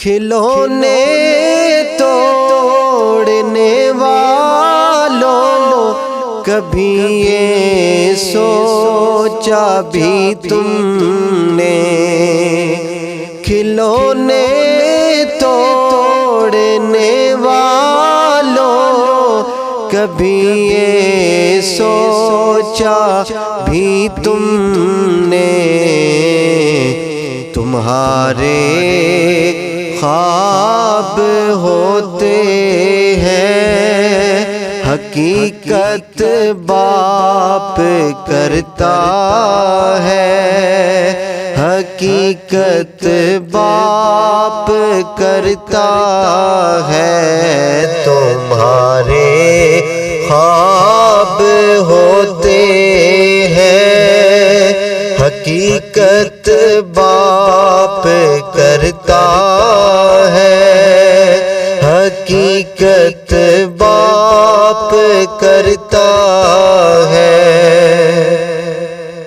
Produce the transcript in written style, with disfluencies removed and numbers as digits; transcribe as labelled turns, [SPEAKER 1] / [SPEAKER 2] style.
[SPEAKER 1] کھلونے توڑنے والوں کبھی یہ سوچا بھی تم نے؟ کھلونے توڑنے والوں کبھی یہ سوچا بھی تم نے؟ تمہارے خواب ہوتے ہیں، حقیقت باپ کرتا ہے، حقیقت باپ کرتا ہے۔ تمہارے خواب ہوتے ہیں، حقیقت باپ کرتا ہے، حقیقت باپ کرتا